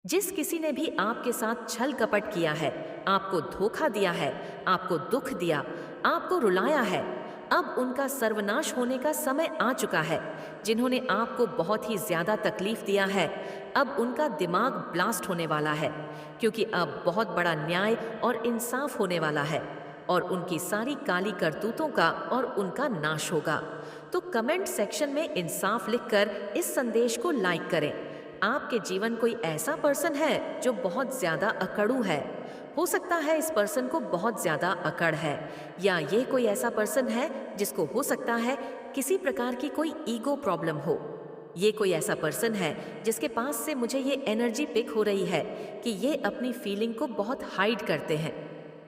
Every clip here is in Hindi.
जिस किसी ने भी आपके साथ छल कपट किया है, आपको धोखा दिया है, आपको दुख दिया, आपको रुलाया है, अब उनका सर्वनाश होने का समय आ चुका है। जिन्होंने आपको बहुत ही ज्यादा तकलीफ दिया है, अब उनका दिमाग ब्लास्ट होने वाला है, क्योंकि अब बहुत बड़ा न्याय और इंसाफ होने वाला है और उनकी सारी काली करतूतों का और उनका नाश होगा। तो कमेंट सेक्शन में इंसाफ लिखकर इस संदेश को लाइक करें। आपके जीवन कोई ऐसा पर्सन है जो बहुत ज्यादा अकड़ू है। हो सकता है इस पर्सन को बहुत ज्यादा अकड़ है, या ये कोई ऐसा पर्सन है जिसको हो सकता है किसी प्रकार की कोई ईगो प्रॉब्लम हो। ये कोई ऐसा पर्सन है जिसके पास से मुझे ये एनर्जी पिक हो रही है कि ये अपनी फीलिंग को बहुत हाइड करते हैं।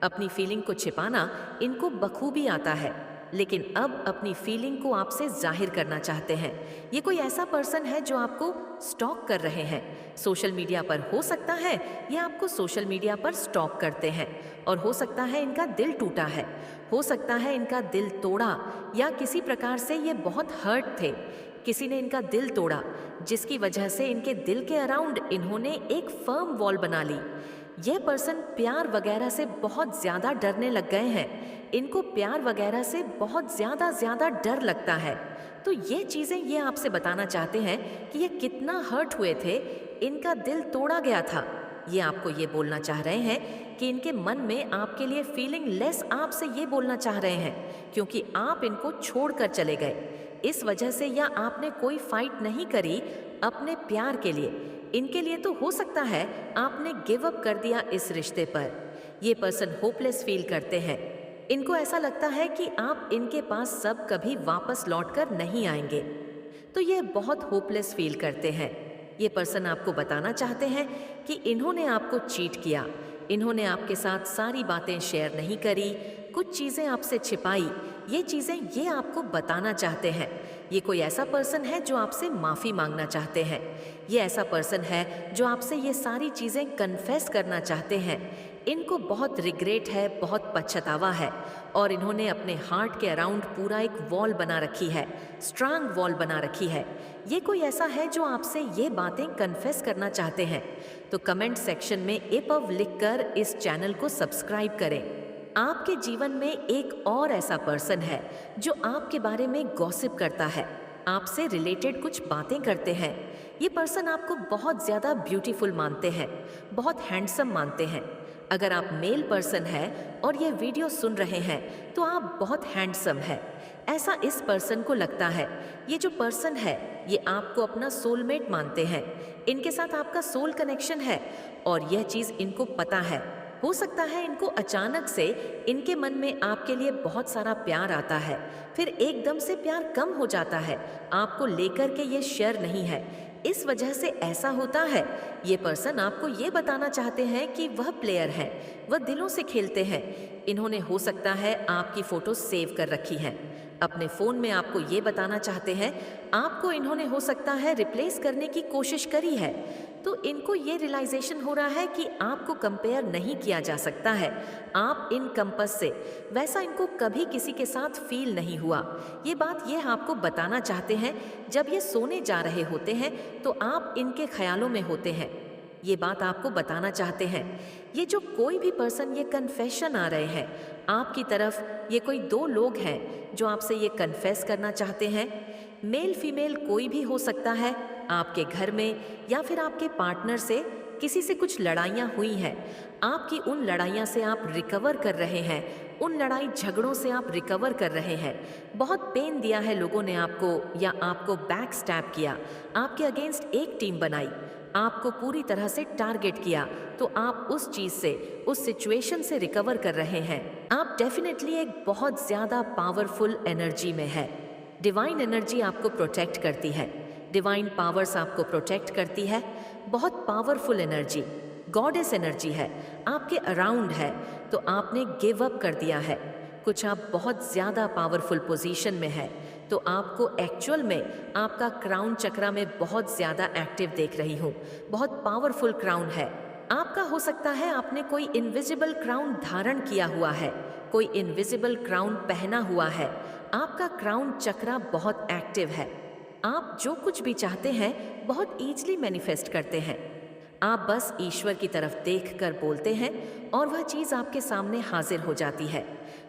अपनी फीलिंग को छिपाना इनको बखूबी आता है, लेकिन अब अपनी फीलिंग को आपसे जाहिर करना चाहते हैं। ये कोई ऐसा पर्सन है जो आपको स्टॉक कर रहे हैं। सोशल मीडिया पर हो सकता है ये आपको सोशल मीडिया पर स्टॉक करते हैं, और हो सकता है इनका दिल टूटा है, हो सकता है इनका दिल तोड़ा, या किसी प्रकार से ये बहुत हर्ट थे। किसी ने इनका दिल तोड़ा, जिसकी वजह से इनके दिल के अराउंड इन्होंने एक फर्म वॉल बना ली। यह पर्सन प्यार वगैरह से बहुत ज्यादा डरने लग गए हैं। इनको प्यार वगैरह से बहुत ज्यादा डर लगता है। तो ये चीजें ये आपसे बताना चाहते हैं कि ये कितना हर्ट हुए थे, इनका दिल तोड़ा गया था। ये आपको ये बोलना चाह रहे हैं कि इनके मन में आपके लिए फीलिंग लेस आपसे ये बोलना चाह रहे हैं, क्योंकि आप इनको छोड़कर चले गए। इस वजह से, या आपने कोई फाइट नहीं करी अपने प्यार के लिए। इनके लिए तो हो सकता है आपने गिव अप कर दिया इस रिश्ते पर। ये पर्सन होपलेस फील करते हैं। इनको ऐसा लगता है कि आप इनके पास सब कभी वापस लौटकर नहीं आएंगे। तो ये बहुत होपलेस फील करते हैं। ये पर्सन आपको बताना चाहते हैं कि इन्होंने आपको चीट किया, इन्होंने आपके साथ सारी बातें शेयर नहीं करी, कुछ चीजें आपसे छिपाई। ये चीजें ये आपको बताना चाहते हैं। ये कोई ऐसा पर्सन है जो आपसे माफी मांगना चाहते हैं। ये ऐसा पर्सन है जो आपसे ये सारी चीजें कन्फेस करना चाहते हैं। इनको बहुत रिग्रेट है, बहुत पछतावा है, और इन्होंने अपने हार्ट के अराउंड पूरा एक वॉल बना रखी है, स्ट्रांग वॉल बना रखी है। ये कोई ऐसा है जो आपसे ये बातें कन्फेस करना चाहते हैं। तो कमेंट सेक्शन में एपव लिखकर इस चैनल को सब्सक्राइब करें। आपके जीवन में एक और ऐसा पर्सन है जो आपके बारे में गॉसिप करता है, आपसे रिलेटेड कुछ बातें करते हैं। ये पर्सन आपको बहुत ज्यादा ब्यूटीफुल मानते हैं, बहुत हैंडसम मानते हैं। अगर आप मेल पर्सन हैं और ये वीडियो सुन रहे हैं तो आप बहुत हैंडसम है, ऐसा इस पर्सन को लगता है। ये जो पर्सन है ये आपको अपना सोलमेट मानते हैं। इनके साथ आपका सोल कनेक्शन है और यह चीज इनको पता है। हो सकता है इनको अचानक से इनके मन में आपके लिए बहुत सारा प्यार आता है, फिर एकदम से प्यार कम हो जाता है, आपको लेकर के ये शेयर नहीं है। इस वजह से ऐसा होता है। ये पर्सन आपको ये बताना चाहते हैं कि वह प्लेयर है, वह दिलों से खेलते हैं। इन्होंने हो सकता है आपकी फोटो सेव कर रखी है अपने फोन में। आपको ये बताना चाहते हैं, आपको इन्होंने हो सकता है रिप्लेस करने की कोशिश करी है। तो इनको ये रियलाइजेशन हो रहा है कि आपको कंपेयर नहीं किया जा सकता है आप इन कंपस से। वैसा इनको कभी किसी के साथ फील नहीं हुआ। ये बात ये आपको बताना चाहते हैं। जब ये सोने जा रहे होते हैं तो आप इनके ख्यालों में होते हैं। ये बात आपको बताना चाहते हैं। ये जो कोई भी पर्सन ये कन्फेशन आ रहे हैं आपकी तरफ, ये कोई दो लोग हैं जो आपसे ये कन्फेस करना चाहते हैं। मेल फीमेल कोई भी हो सकता है। आपके घर में या फिर आपके पार्टनर से किसी से कुछ लड़ाइयाँ हुई हैं, आपकी उन लड़ाइयाँ से आप रिकवर कर रहे हैं, उन लड़ाई झगड़ों से आप रिकवर कर रहे हैं। बहुत पेन दिया है लोगों ने आपको, या आपको बैक स्टैप किया, आपके अगेंस्ट एक टीम बनाई, आपको पूरी तरह से टारगेट किया, तो आप उस चीज से, उस सिचुएशन से रिकवर कर रहे हैं। आप डेफिनेटली एक बहुत ज्यादा पावरफुल एनर्जी में है। डिवाइन एनर्जी आपको प्रोटेक्ट करती है, डिवाइन पावर्स आपको प्रोटेक्ट करती है। बहुत पावरफुल एनर्जी, गॉडेस एनर्जी है, आपके अराउंड है। तो आपने गिव अप कर दिया है, कुछ आप बहुत ज्यादा पावरफुल पोजीशन में है। तो आपको एक्चुअल में आपका क्राउन चक्रा में बहुत ज्यादा एक्टिव देख रही हूँ, बहुत पावरफुल क्राउन है आपका। हो सकता है आपने कोई इनविजिबल क्राउन धारण किया हुआ है, कोई इनविजिबल क्राउन पहना हुआ है। आपका क्राउन चक्रा बहुत एक्टिव है। आप जो कुछ भी चाहते हैं बहुत ईजिली मैनिफेस्ट करते हैं। आप बस ईश्वर की तरफ देखकर बोलते हैं और वह चीज़ आपके सामने हाजिर हो जाती है।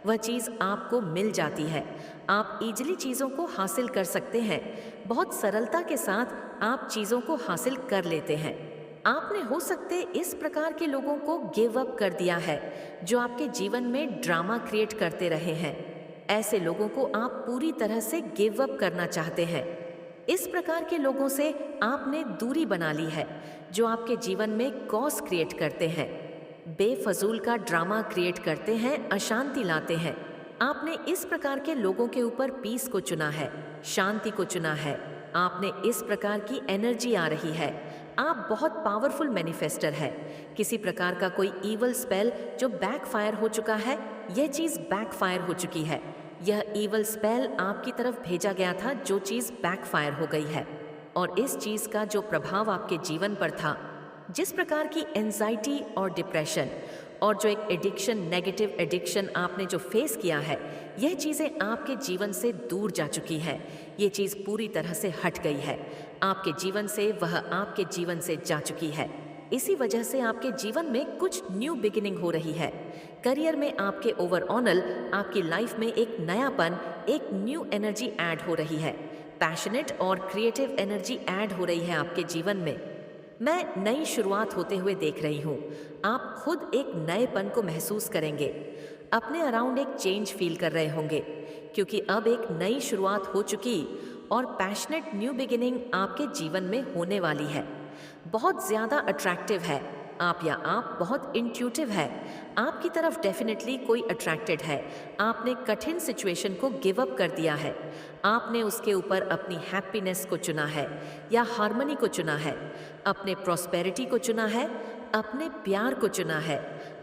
वह चीज़ आपको मिल जाती है। आप इजली चीज़ों को हासिल कर सकते हैं। बहुत सरलता के साथ आप चीज़ों को हासिल कर लेते हैं। आपने हो सकते इस प्रकार के लोगों को गिव अप कर दिया है जो आपके जीवन में ड्रामा क्रिएट करते रहे हैं। ऐसे लोगों को आप पूरी तरह से गिव अप करना चाहते हैं। इस प्रकार के लोगों से आपने दूरी बना ली है जो आपके जीवन में कॉज क्रिएट करते हैं, बेफजूल का ड्रामा क्रिएट करते हैं, अशांति लाते हैं। आपने इस प्रकार के लोगों के ऊपर पीस को चुना है, शांति को चुना है। आपने इस प्रकार की एनर्जी आ रही है। आप बहुत पावरफुल मैनिफेस्टर है। किसी प्रकार का कोई ईवल स्पेल जो बैकफायर हो चुका है, यह चीज़ बैकफायर हो चुकी है। यह ईवल स्पेल आपकी तरफ भेजा गया था जो चीज़ बैकफायर हो गई है। और इस चीज़ का जो प्रभाव आपके जीवन पर था, जिस प्रकार की एंजाइटी और डिप्रेशन और जो एक एडिक्शन, नेगेटिव एडिक्शन आपने जो फेस किया है, यह चीज़ें आपके जीवन से दूर जा चुकी है। ये चीज़ पूरी तरह से हट गई है आपके जीवन से, वह आपके जीवन से जा चुकी है। इसी वजह से आपके जीवन में कुछ न्यू बिगिनिंग हो रही है। करियर में आपके ओवरऑल आपकी लाइफ में एक नयापन, एक न्यू एनर्जी ऐड हो रही है। पैशनेट और क्रिएटिव एनर्जी ऐड हो रही है आपके जीवन में। मैं नई शुरुआत होते हुए देख रही हूँ। आप खुद एक नएपन को महसूस करेंगे। अपने अराउंड एक चेंज फील कर रहे होंगे क्योंकि अब एक नई शुरुआत हो चुकी और पैशनेट न्यू बिगिनिंग आपके जीवन में होने वाली है। बहुत ज़्यादा अट्रैक्टिव है आप, या आप बहुत इंट्यूटिव है। आपकी तरफ डेफिनेटली कोई अट्रैक्टेड है। आपने कठिन सिचुएशन को गिव अप कर दिया है। आपने उसके ऊपर अपनी हैप्पीनेस को चुना है या हार्मनी को चुना है, अपने प्रॉस्पेरिटी को चुना है, अपने प्यार को चुना है।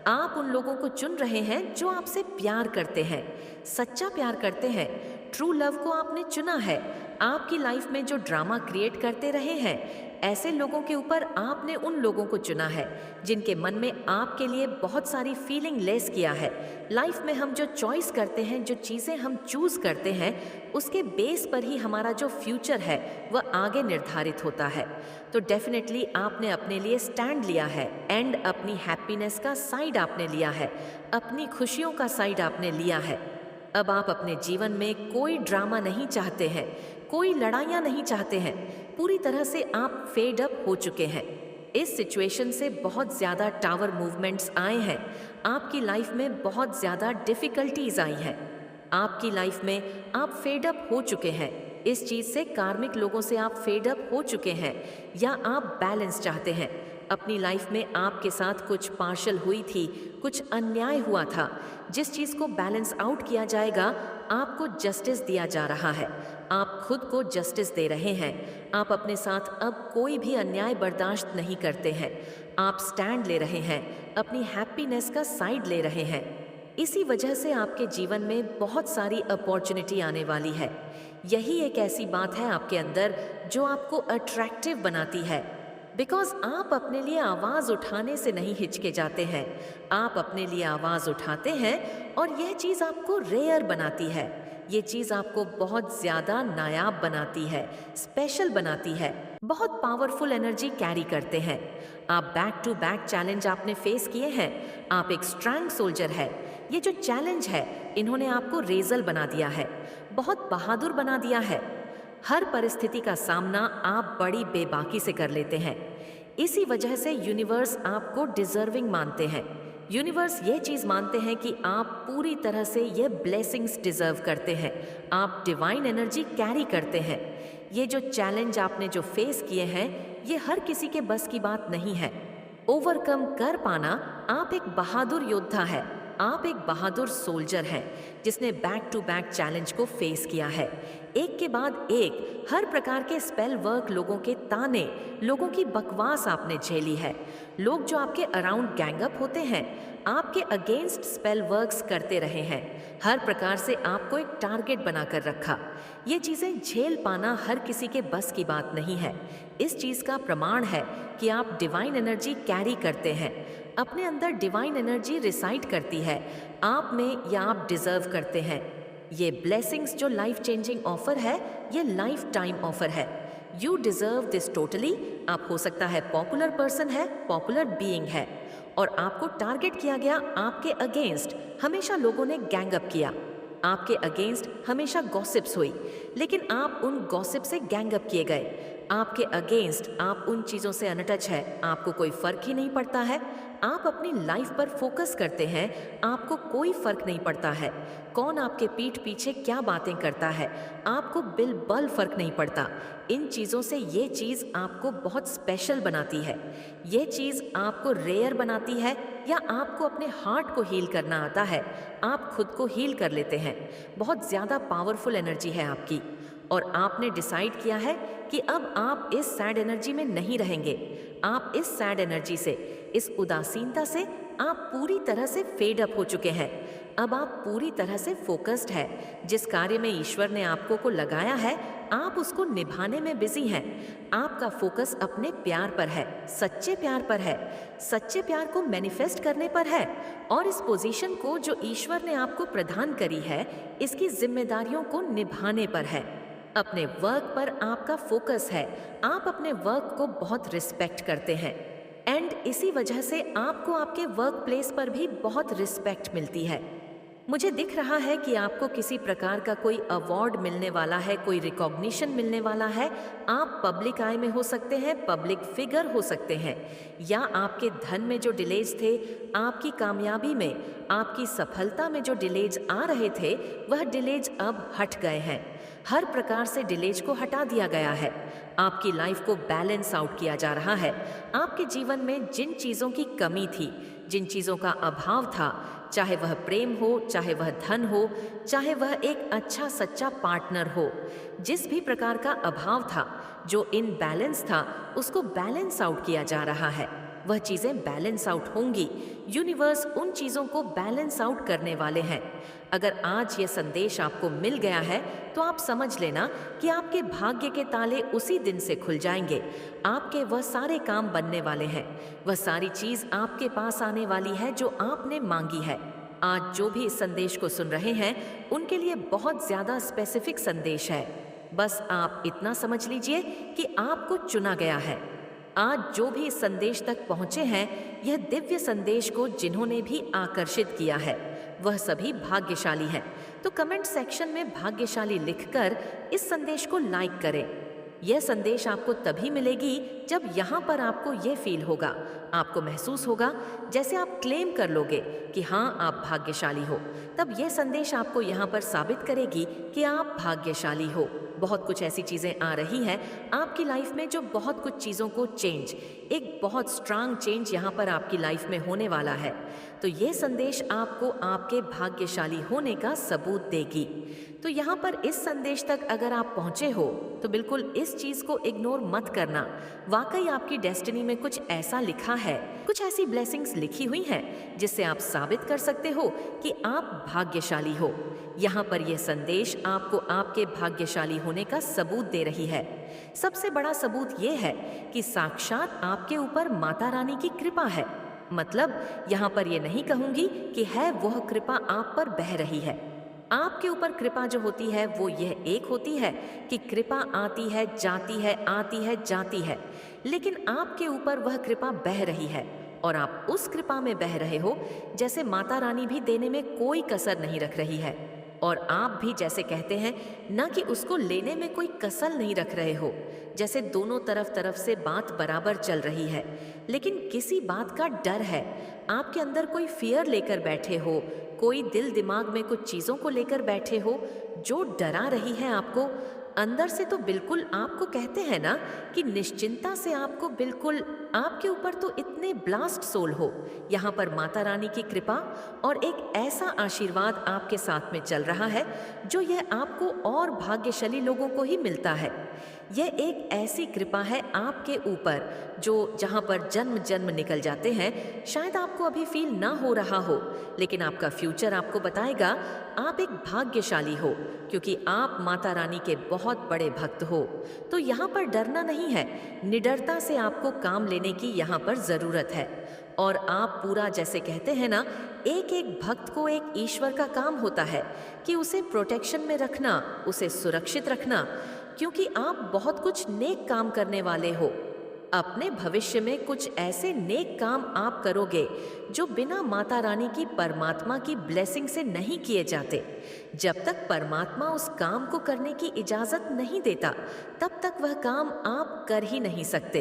आप उन लोगों को चुन रहे हैं जो आपसे प्यार करते हैं, सच्चा प्यार करते हैं। ट्रू लव को आपने चुना है। आपकी लाइफ में जो ड्रामा क्रिएट करते रहे हैं, ऐसे लोगों के ऊपर आपने उन लोगों को चुना है जिनके मन में आपके लिए बहुत सारी फीलिंग लेस किया है। लाइफ में हम जो चॉइस करते हैं, जो चीज़ें हम चूज़ करते हैं, उसके बेस पर ही हमारा जो फ्यूचर है वह आगे निर्धारित होता है। तो डेफिनेटली आपने अपने लिए स्टैंड लिया है एंड अपनी हैप्पीनेस का साइड आपने लिया है, अपनी खुशियों का साइड आपने लिया है। अब आप अपने जीवन में कोई ड्रामा नहीं चाहते हैं, कोई लड़ाइयाँ नहीं चाहते हैं। पूरी तरह से आप फेड अप हो चुके हैं। इस सिचुएशन से बहुत ज़्यादा टावर मूवमेंट्स आए हैं। आपकी लाइफ में बहुत ज़्यादा डिफ़िकल्टीज आई हैं। आपकी लाइफ में आप फेड अप हो चुके हैं। इस चीज़ से, कार्मिक लोगों से आप फेड अप हो चुके हैं, या आप बैलेंस चाहते हैं। अपनी लाइफ में आपके साथ कुछ पार्शल हुई थी, कुछ अन्याय हुआ था, जिस चीज़ को बैलेंस आउट किया जाएगा। आपको जस्टिस दिया जा रहा है। आप खुद को जस्टिस दे रहे हैं। आप अपने साथ अब कोई भी अन्याय बर्दाश्त नहीं करते हैं। आप स्टैंड ले रहे हैं, अपनी हैप्पीनेस का साइड ले रहे हैं। इसी वजह से आपके जीवन में बहुत सारी अपॉर्चुनिटी आने वाली है। यही एक ऐसी बात है आपके अंदर जो आपको अट्रैक्टिव बनाती है। बिकॉज आप अपने लिए आवाज़ उठाने से नहीं हिचके जाते हैं। आप अपने लिए आवाज़ उठाते हैं और यह चीज़ आपको रेयर बनाती है। ये चीज़ आपको बहुत ज़्यादा नायाब बनाती है, स्पेशल बनाती है। बहुत पावरफुल एनर्जी कैरी करते हैं। आप बैक टू बैक चैलेंज आपने फेस किए हैं। आप एक स्ट्रांग सोल्जर है। ये जो चैलेंज है, इन्होंने आपको रेजल बना दिया है, बहुत बहादुर बना दिया है। हर परिस्थिति का सामना आप बड़ी बेबाकी से कर लेते हैं। इसी वजह से यूनिवर्स आपको डिजर्विंग मानते हैं। यूनिवर्स ये चीज़ मानते हैं कि आप पूरी तरह से ये ब्लेसिंग्स डिजर्व करते हैं। आप डिवाइन एनर्जी कैरी करते हैं। ये जो चैलेंज आपने जो फेस किए हैं, ये हर किसी के बस की बात नहीं है। ओवरकम कर पाना, आप एक बहादुर योद्धा है। आप एक बहादुर सोल्जर हैं जिसने बैक टू बैक चैलेंज को फेस किया है। एक के बाद एक हर प्रकार के स्पेल वर्क, लोगों के ताने, लोगों की बकवास आपने झेली है। लोग जो आपके अराउंड गैंग अप होते हैं, आपके अगेंस्ट स्पेल वर्क्स करते रहे हैं। हर प्रकार से आपको एक टारगेट बनाकर रखा। ये चीज़ें झेल पाना हर किसी के बस की बात नहीं है। इस चीज़ का प्रमाण है कि आप डिवाइन एनर्जी कैरी करते हैं। अपने अंदर डिवाइन एनर्जी रिसाइड करती है आप में, या आप डिजर्व करते हैं। ये ब्लेसिंग्स जो लाइफ चेंजिंग ऑफर है, ये लाइफ टाइम ऑफर है। You deserve this totally. आप हो सकता है पॉपुलर पर्सन है, पॉपुलर बीइंग है, और आपको टारगेट किया गया, आपके अगेंस्ट हमेशा लोगों ने गैंग अप किया, आपके अगेंस्ट हमेशा गॉसिप्स हुई, लेकिन आप उन गॉसिप से गैंग अप किए गए। आपके अगेंस्ट आप उन चीज़ों से अनटच है, आपको कोई फर्क ही नहीं पड़ता है। आप अपनी लाइफ पर फोकस करते हैं, आपको कोई फर्क नहीं पड़ता है कौन आपके पीठ पीछे क्या बातें करता है, आपको बिल्कुल फर्क नहीं पड़ता। इन चीज़ों से ये चीज़ आपको बहुत स्पेशल बनाती है, ये चीज़ आपको रेयर बनाती है, या आपको अपने हार्ट को हील करना आता है, आप खुद को हील कर लेते हैं। बहुत ज़्यादा पावरफुल एनर्जी है आपकी, और आपने डिसाइड किया है कि अब आप इस सैड एनर्जी में नहीं रहेंगे। आप इस सैड एनर्जी से, इस उदासीनता से आप पूरी तरह से फेड अप हो चुके हैं। अब आप पूरी तरह से फोकस्ड है। जिस कार्य में ईश्वर ने आपको को लगाया है, आप उसको निभाने में बिजी हैं। आपका फोकस अपने प्यार पर है, सच्चे प्यार पर है, सच्चे प्यार को मैनिफेस्ट करने पर है, और इस पोजीशन को जो ईश्वर ने आपको प्रदान करी है, इसकी जिम्मेदारियों को निभाने पर है। अपने वर्क पर आपका फोकस है, आप अपने वर्क को बहुत रिस्पेक्ट करते हैं, एंड इसी वजह से आपको आपके वर्क प्लेस पर भी बहुत रिस्पेक्ट मिलती है। मुझे दिख रहा है कि आपको किसी प्रकार का कोई अवार्ड मिलने वाला है, कोई रिकॉग्निशन मिलने वाला है। आप पब्लिक आई में हो सकते हैं, पब्लिक फिगर हो सकते हैं, या आपके धन में जो डिलेज थे, आपकी कामयाबी में, आपकी सफलता में जो डिलेज आ रहे थे, वह डिलेज अब हट गए हैं। हर प्रकार से डिलेज को हटा दिया गया है। आपकी लाइफ को बैलेंस आउट किया जा रहा है। आपके जीवन में जिन चीज़ों की कमी थी, जिन चीज़ों का अभाव था, चाहे वह प्रेम हो, चाहे वह धन हो, चाहे वह एक अच्छा सच्चा पार्टनर हो, जिस भी प्रकार का अभाव था, जो इनबैलेंस था, उसको बैलेंस आउट किया जा रहा है। वह चीज़ें बैलेंस आउट होंगी। यूनिवर्स उन चीज़ों को बैलेंस आउट करने वाले हैं। अगर आज ये संदेश आपको मिल गया है, तो आप समझ लेना कि आपके भाग्य के ताले उसी दिन से खुल जाएंगे। आपके वह सारे काम बनने वाले हैं, वह सारी चीज़ आपके पास आने वाली है जो आपने मांगी है। आज जो भी इस संदेश को सुन रहे हैं, उनके लिए बहुत ज़्यादा स्पेसिफिक संदेश है। बस आप इतना समझ लीजिए कि आपको चुना गया है। आज जो भी इस संदेश तक पहुंचे हैं, यह दिव्य संदेश को जिन्होंने भी आकर्षित किया है, वह सभी भाग्यशाली हैं। तो कमेंट सेक्शन में भाग्यशाली लिखकर इस संदेश को लाइक करें। यह संदेश आपको तभी मिलेगी जब यहाँ पर आपको यह फील होगा, आपको महसूस होगा जैसे आप क्लेम कर लोगे कि हाँ आप भाग्यशाली हो। तब यह संदेश आपको यहाँ पर साबित करेगी कि आप भाग्यशाली हो। बहुत कुछ ऐसी चीज़ें आ रही हैं आपकी लाइफ में जो बहुत कुछ चीज़ों को चेंज, एक बहुत स्ट्रांग चेंज यहाँ पर आपकी लाइफ में होने वाला है। तो ये संदेश आपको आपके भाग्यशाली होने का सबूत देगी। तो यहाँ पर इस संदेश तक अगर आप पहुँचे हो तो बिल्कुल इस चीज़ को इग्नोर मत करना। वाकई आपकी डेस्टिनी में कुछ ऐसा लिखा है, कुछ ऐसी ब्लेसिंग्स लिखी हुई हैं जिससे आप साबित कर सकते हो कि आप भाग्यशाली हो। यहाँ पर यह संदेश आपको आपके भाग्यशाली होने का सबूत दे रही है। सबसे बड़ा सबूत यह है कि साक्षात आपके ऊपर माता रानी की कृपा है। मतलब यहाँ पर यह नहीं कहूँगी कि है वह कृपा आप पर बह रही है। आपके ऊपर कृपा जो होती है वो यह एक होती है कि कृपा आती है, जाती है, आती है, जाती है, लेकिन आपके ऊपर वह कृपा बह रही है और आप उस कृपा में बह रहे हो जैसे माता रानी भी देने में कोई कसर नहीं रख रही है, और आप भी जैसे कहते हैं ना कि उसको लेने में कोई कसर नहीं रख रहे हो, जैसे दोनों तरफ से बात बराबर चल रही है, लेकिन किसी बात का डर है। आपके अंदर कोई फियर लेकर बैठे हो, कोई दिल दिमाग में कुछ चीज़ों को लेकर बैठे हो जो डरा रही है आपको अंदर से। तो बिल्कुल आपको कहते हैं ना कि निश्चिंता से आपको बिल्कुल, आपके ऊपर तो इतने ब्लास्ट सोल हो। यहाँ पर माता रानी की कृपा और एक ऐसा आशीर्वाद आपके साथ में चल रहा है जो यह आपको और भाग्यशाली लोगों को ही मिलता है। यह एक ऐसी कृपा है आपके ऊपर जो जहाँ पर जन्म जन्म निकल जाते हैं, शायद आपको अभी फील ना हो रहा हो, लेकिन आपका फ्यूचर आपको बताएगा आप एक भाग्यशाली हो, क्योंकि आप माता रानी के बहुत बड़े भक्त हो। तो यहाँ पर डरना नहीं है, निडरता से आपको काम लेने की यहाँ पर ज़रूरत है। और आप पूरा, जैसे कहते हैं ना, एक एक भक्त को एक ईश्वर का काम होता है कि उसे प्रोटेक्शन में रखना, उसे सुरक्षित रखना, क्योंकि आप बहुत कुछ नेक काम करने वाले हो। अपने भविष्य में कुछ ऐसे नेक काम आप करोगे जो बिना माता रानी की परमात्मा की ब्लेसिंग से नहीं किए जाते। जब तक परमात्मा उस काम को करने की इजाजत नहीं देता, तब तक वह काम आप कर ही नहीं सकते।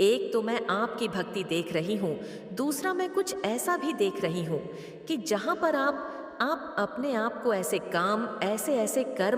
एक तो मैं आपकी भक्ति देख रही हूँ, दूसरा मैं कुछ ऐसा भी देख रही हूँ कि जहाँ पर आप अपने आप को ऐसे काम, ऐसे ऐसे कर्म